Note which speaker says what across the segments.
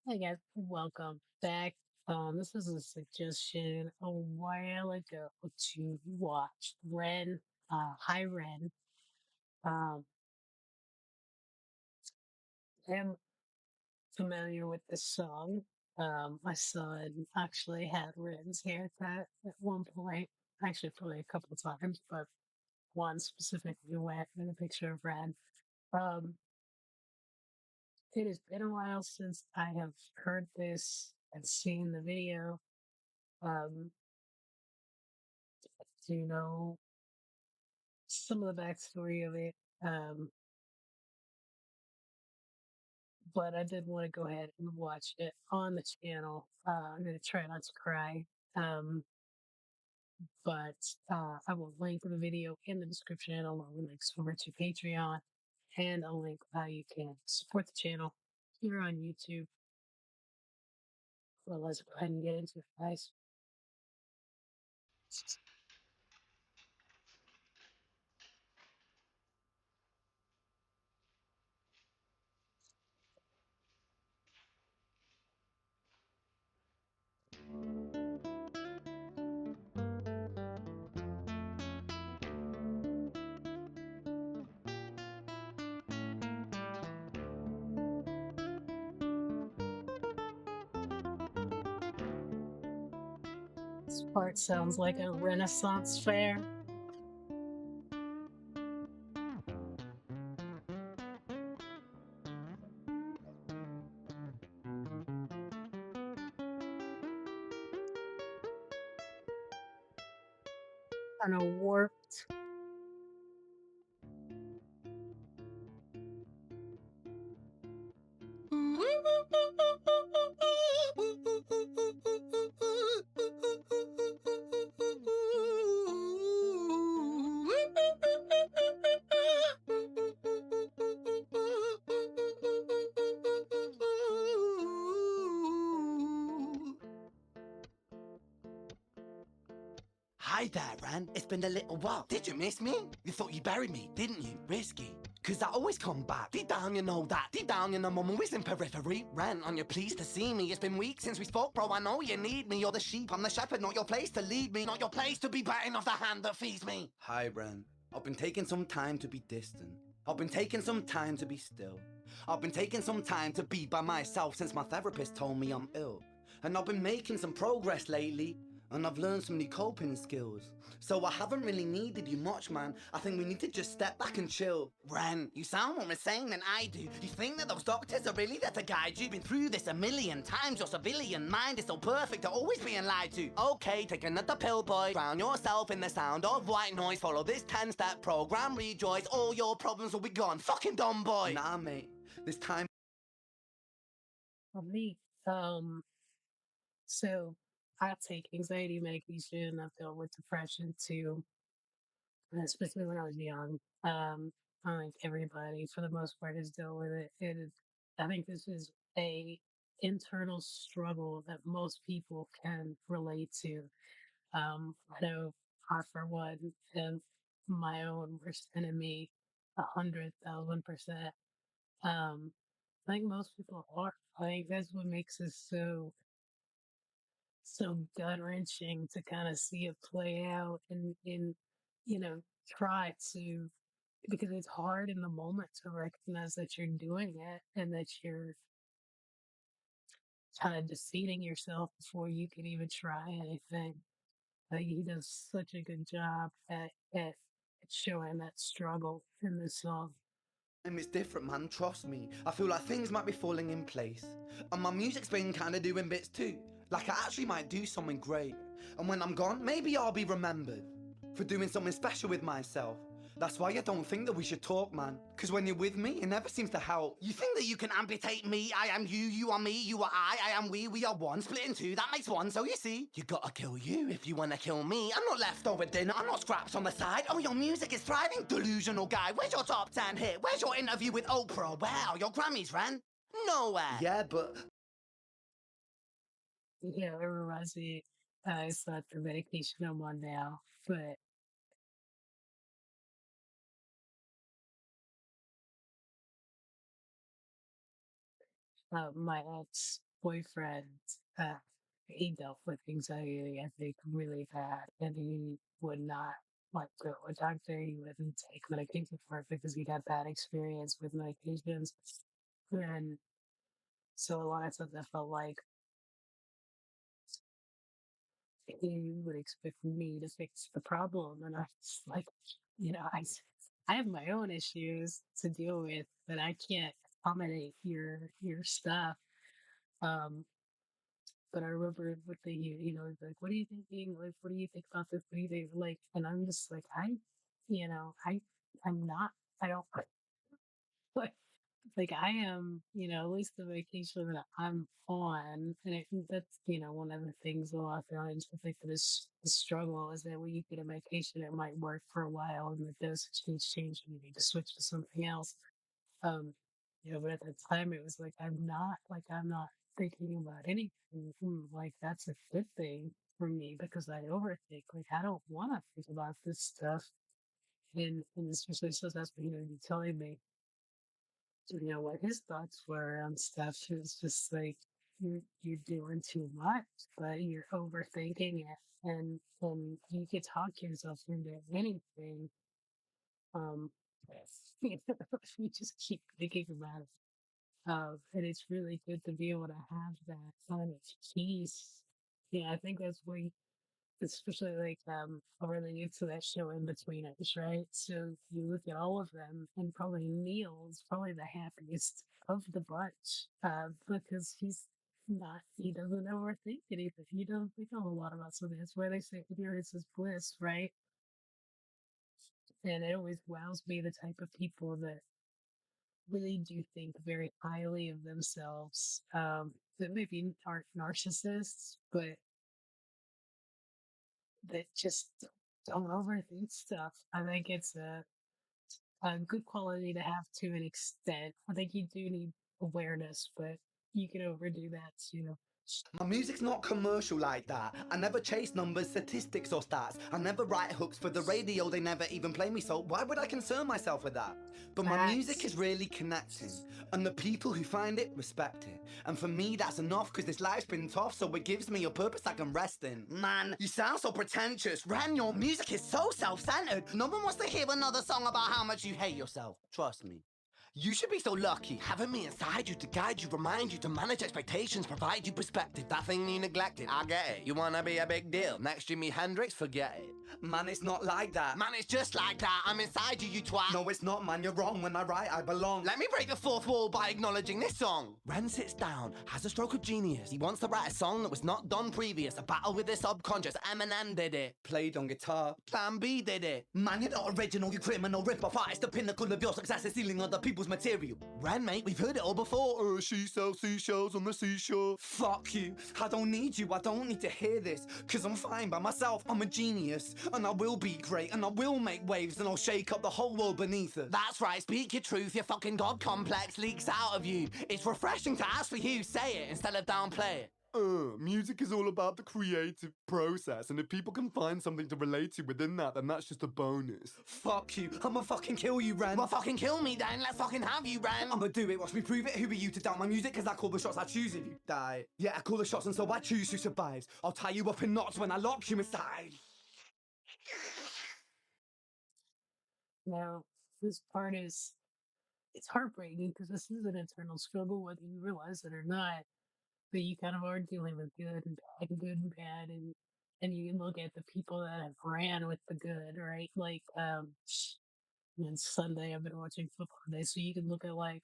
Speaker 1: Hey guys, welcome back. This is a suggestion a while ago to watch Ren, Hi Ren. Um, I'm familiar with this song. My son actually had Ren's haircut at one point, actually probably a couple of times, but one specifically went with a picture of Ren. Um, it has been a while since I have heard this and seen the video. Um, do you know some of the backstory of it. Um, but I did want to go ahead and watch it on the channel. I'm going to try not to cry. Um, but I will link the video in the description along with links over to Patreon and a link how you can support the channel here on YouTube. Well, let's go ahead and get into it, guys. This part sounds like a Renaissance fair. Kind of warped.
Speaker 2: Hi there, Ran. It's been a little while. Did you miss me? You thought you buried me, didn't you? Risky. Cause I always come back. Deep down, you know that. Deep down, you know I'm always in periphery. Ran, on your pleased to see me. It's been weeks since we spoke, bro. I know you need me. You're the sheep, I'm the shepherd. Not your place to lead me. Not your place to be biting off the hand that feeds me. Hi, Ran. I've been taking some time to be distant. I've been taking some time to be still. I've been taking some time to be by myself since my therapist told me I'm ill. And I've been making some progress lately. And I've learned some new coping skills. So I haven't really needed you much, man. I think we need to just step back and chill. Ren, you sound more insane than I do. You think that those doctors are really there to guide you? Been through this a million times. Your civilian mind is so perfect at always being lied to. Okay, take another pill, boy. Drown yourself in the sound of white noise. Follow this 10-step program. Rejoice. All your problems will be gone. Fucking dumb boy. Nah, mate. This time.
Speaker 1: For me, um, so I take anxiety medication. I've dealt with depression too, especially when I was young. I think everybody, for the most part, has dealt with it. I think this is a internal struggle that most people can relate to. I know I, for one, am my own worst enemy, 100,000%. Um, I think most people are. I think that's what makes us so gut wrenching to kind of see it play out and you know try to, because it's hard in the moment to recognize that you're doing it and that you're kind of defeating yourself before you can even try anything. Like he does such a good job at showing that struggle in this song.
Speaker 2: It's different, man, trust me. I feel like things might be falling in place. And my music's been kinda doing bits too. Like I actually might do something great. And when I'm gone, maybe I'll be remembered for doing something special with myself. That's why I don't think that we should talk, man. Cause when you're with me, it never seems to help. You think that you can amputate me? I am you, you are me, you are I am we are one. Split in two, that makes one. So you see, you gotta kill you if you wanna kill me. I'm not leftover dinner, I'm not scraps on the side. Oh, your music is thriving, delusional guy. Where's your top 10 hit? Where's your interview with Oprah? Where are your Grammys, Ran? Nowhere. Yeah, but
Speaker 1: Yeah, it reminds me. It's not the medication I'm on now, but my ex. boyfriend, uh, he dealt with anxiety, I think, really bad, and he would not like go to a doctor. He wouldn't take medication for it because he had bad experience with medications. And so a lot of times I felt like he would expect me to fix the problem. And I was like, I have my own issues to deal with, but I can't accommodate your stuff. Um, but I remember what they, like, what are you thinking? Like, what do you think about this? What do you think? Like, and I'm just like, you know, I, I'm not, I don't, like I am, at least the vacation that I'm on, and I think that's, one of the things a lot of times I think that is the struggle is that when you get a vacation, it might work for a while, and the dosage needs change, and you need to switch to something else. Um, but at the time, it was like I'm not thinking about anything. Like that's a good thing for me because I overthink. Like I don't want to think about this stuff, and especially so that's what you telling me what his thoughts were on stuff. She was just like, you're doing too much, but you're overthinking it, and you can talk yourself into anything. Um, if you just keep thinking about it. And it's really good to be able to have that kind of peace. Yeah, I think that's why especially like I'm really new to that show In Between Us, right? So you look at all of them, and probably Neil's probably the happiest of the bunch, because he doesn't overthink anything. He doesn't think a whole lot about something. That's why they say ignorance is bliss, right? And it always wows me the type of people that really do think very highly of themselves, that maybe aren't narcissists, but that just don't overthink stuff. I think it's a good quality to have to an extent. I think you do need awareness, but you can overdo that too.
Speaker 2: My music's not commercial like that. I never chase numbers, statistics, or stats. I never write hooks for the radio, they never even play me, so why would I concern myself with that? But my music
Speaker 1: Facts.
Speaker 2: is really connecting, and the people who find it respect it. And for me, that's enough, cause this life's been tough, so it gives me a purpose I can rest in. Man, you sound so pretentious. Ren, your music is so self-centered. No one wants to hear another song about how much you hate yourself. Trust me. You should be so lucky, having me inside you to guide you, remind you to manage expectations, provide you perspective. That thing you neglected, I get it. You wanna be a big deal. Next Jimi Hendrix, forget it. Man, it's not like that. Man, it's just like that. I'm inside you, you twat. No, it's not, man. You're wrong. When I write, I belong. Let me break the fourth wall by acknowledging this song. Ren sits down, has a stroke of genius. He wants to write a song that was not done previous. A battle with his subconscious. Eminem did it. Played on guitar. Plan B did it. Man, you're not original. You criminal rip-off artist. The pinnacle of your success is stealing other people's material. Ren, mate, we've heard it all before. She sells seashells on the seashore. Fuck you. I don't need you. I don't need to hear this. Cause I'm fine by myself. I'm a genius. And I will be great. And I will make waves. And I'll shake up the whole world beneath us. That's right. Speak your truth. Your fucking God complex leaks out of you. It's refreshing to ask for you. Say it instead of downplay it. Music is all about the creative process, and if people can find something to relate to within that, then that's just a bonus. Fuck you. I'ma fucking kill you, Ren. Well, fucking kill me then. Let's fucking have you, Ren. I'ma do it. Watch me prove it. Who are you to doubt my music? Cause I call the shots, I choose if you die. Yeah, I call the shots, and so I choose who survives. I'll tie you up in knots when I lock you inside.
Speaker 1: Now, this part is it's heartbreaking because this is an internal struggle, whether you realize it or not. But you kind of are dealing with good and bad, and you can look at the people that have ran with the good, right? Like, on Sunday I've been watching football today, so you can look at like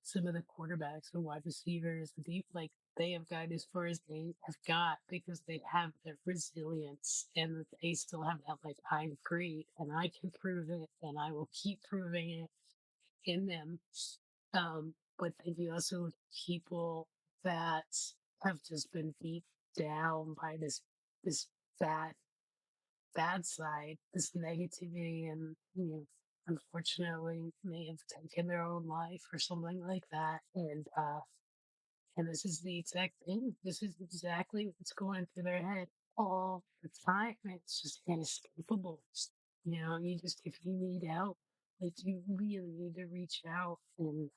Speaker 1: some of the quarterbacks and wide receivers, like they have gotten as far as they have got because they have that resilience and that they still have that like I'm great and I can prove it and I will keep proving it in them. But then you also have people that have just been beat down by this bad bad side, this negativity, and unfortunately, may have taken their own life or something like that. And this is the exact thing. This is exactly what's going through their head all the time. It's just inescapable. You just if you need help, like you really need to reach out and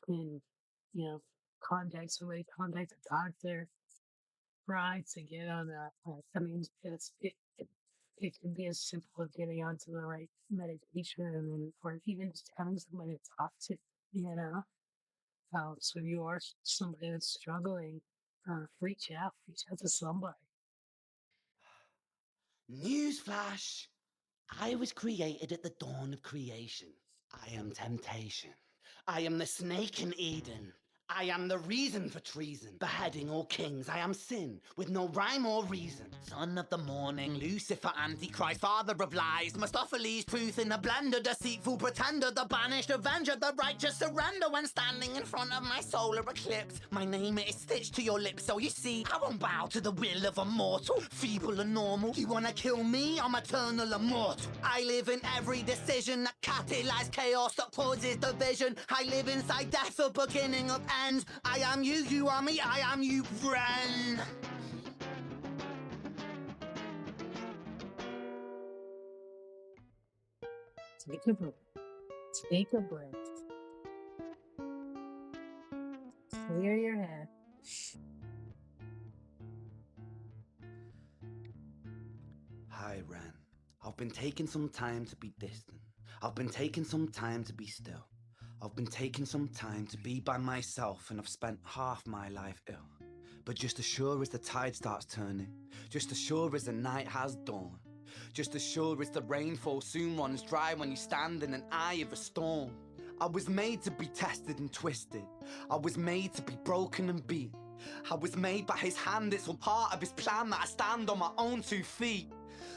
Speaker 1: you know contact somebody, contact a doctor, try to get on I mean, it can be as simple as getting onto the right medication and or even just having somebody to talk to, you know. So if you are somebody that's struggling, reach out to somebody.
Speaker 2: Newsflash! I was created at the dawn of creation. I am temptation. I am the snake in Eden. I am the reason for treason, beheading all kings. I am sin, with no rhyme or reason. Son of the morning, Lucifer, Antichrist, father of lies. Mephistopheles, truth in a blender, deceitful pretender, the banished avenger, the righteous surrender. When standing in front of my solar eclipse, my name is stitched to your lips. So you see, I won't bow to the will of a mortal, feeble and normal. You wanna kill me? I'm eternal immortal. I live in every decision that catalyzes chaos, that causes division. I live inside death, the beginning of ends. I am you, you are me, I am you, friend.
Speaker 1: Take a breath. Take a breath. Clear your head.
Speaker 2: Hi, Ren. I've been taking some time to be distant. I've been taking some time to be still. I've been taking some time to be by myself, and I've spent half my life ill. But just as sure as the tide starts turning, just as sure as the night has dawned, just as sure as the rainfall soon runs dry when you stand in an eye of a storm. I was made to be tested and twisted. I was made to be broken and beat. I was made by his hand, it's all part of his plan that I stand on my own 2 feet.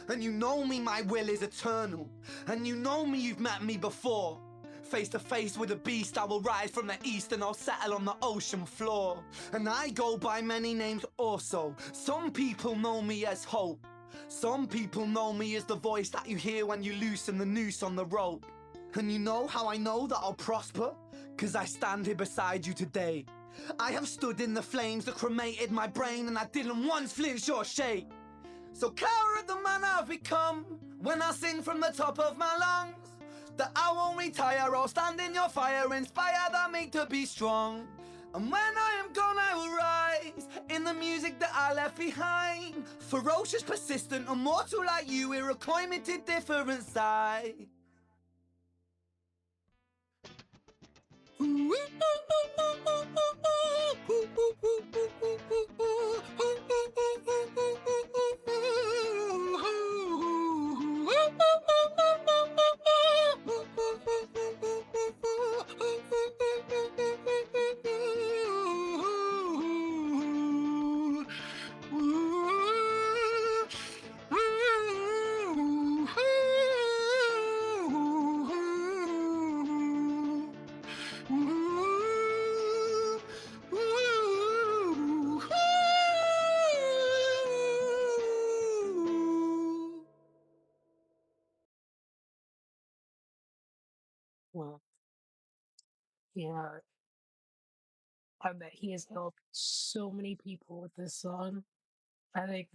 Speaker 2: And you know me, my will is eternal. And you know me, you've met me before. Face to face with a beast, I will rise from the east and I'll settle on the ocean floor. And I go by many names also. Some people know me as hope. Some people know me as the voice that you hear when you loosen the noose on the rope. And you know how I know that I'll prosper? 'Cause I stand here beside you today. I have stood in the flames that cremated my brain, and I didn't once flinch or shake. So clever at the man I've become when I sing from the top of my lungs that I won't retire, I'll stand in your fire, inspire that make to be strong. And when I am gone, I will rise in the music that I left behind. Ferocious, persistent, immortal like you, we're a climate different side.
Speaker 1: Well, yeah, I bet he has helped so many people with this song. I think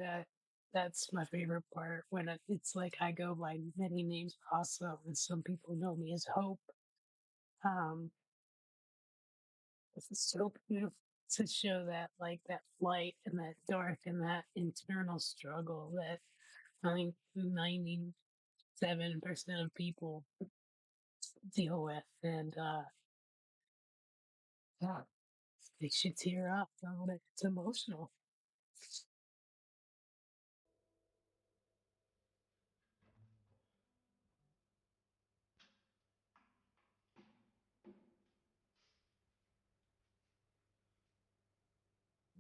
Speaker 1: that's my favorite part when it's like I go by many names also, and some people know me as Hope. Um, it's so beautiful to show that like that light and that dark and that internal struggle that I think 97% of people deal with, and yeah, makes you tear up. It's emotional.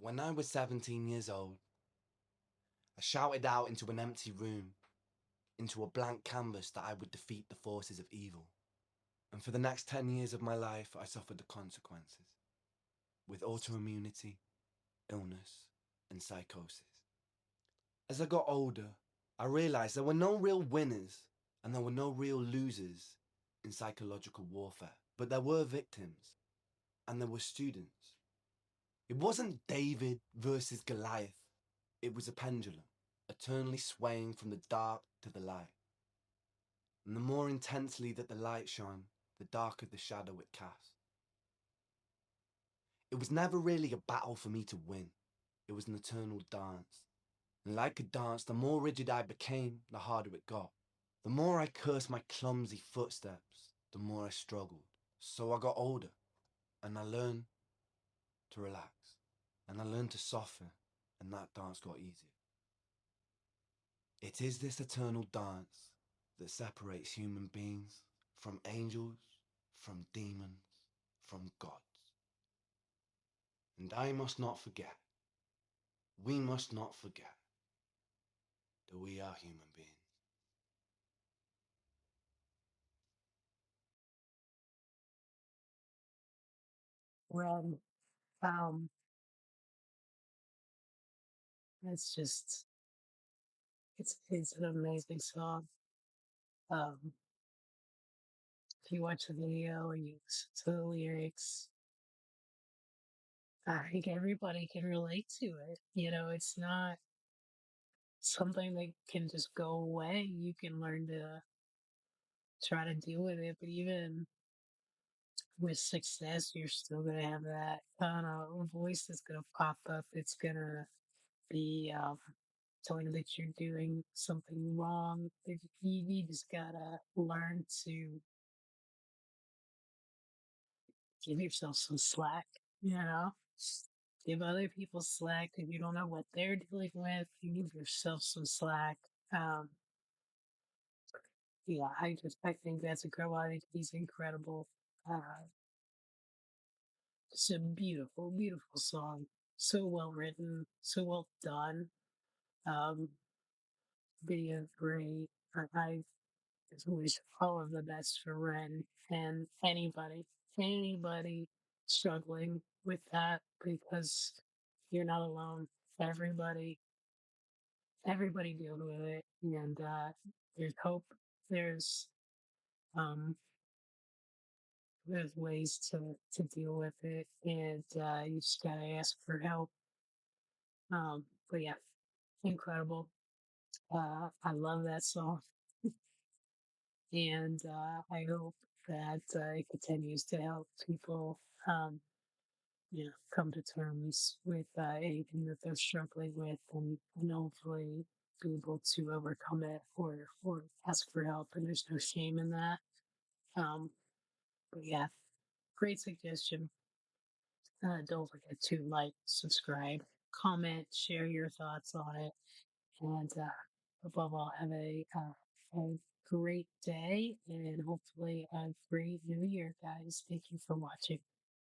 Speaker 2: When I was 17 years old, I shouted out into an empty room, into a blank canvas, that I would defeat the forces of evil. And for the next 10 years of my life, I suffered the consequences, with autoimmunity, illness, and psychosis. As I got older, I realized there were no real winners and there were no real losers in psychological warfare, but there were victims and there were students. It wasn't David versus Goliath. It was a pendulum, eternally swaying from the dark to the light. And the more intensely that the light shone, the darker the shadow it cast. It It was never really a battle for me to win. It was an eternal dance. And like a dance, the more rigid I became, the harder it got. The more I cursed my clumsy footsteps, the more I struggled. So I got older, and I learned to relax. And I learned to soften, and that dance got easier. It is this eternal dance that separates human beings from angels, from demons, from gods. And I must not forget, we must not forget that we are human beings.
Speaker 1: Well, um, it's just it's an amazing song. Um, if you watch the video or you listen to the lyrics, I think everybody can relate to it. You know, it's not something that can just go away. You can learn to try to deal with it, but even with success, you're still gonna have that kind of voice that's gonna pop up. It's gonna be telling you that you're doing something wrong. You just gotta learn to give yourself some slack, you know? Give other people slack if you don't know what they're dealing with. You give yourself some slack. Um, yeah, I think that's incredible. I think he's incredible. Uh, it's a beautiful, beautiful song. So well written, so well done. Um, Video great. I just wish all of the best for Ren and anybody struggling with that because you're not alone. Everybody, everybody deals with it, and there's hope. There's um, there's ways to deal with it, and you just gotta ask for help. But yeah, incredible. I love that song. And I hope that it continues to help people, um, come to terms with anything that they're struggling with, and hopefully be able to overcome it or ask for help. And there's no shame in that. Um, but yeah, great suggestion. Don't forget to like, subscribe, comment, share your thoughts on it, and above all, have a great day and hopefully a great new year, guys. Thank you for watching.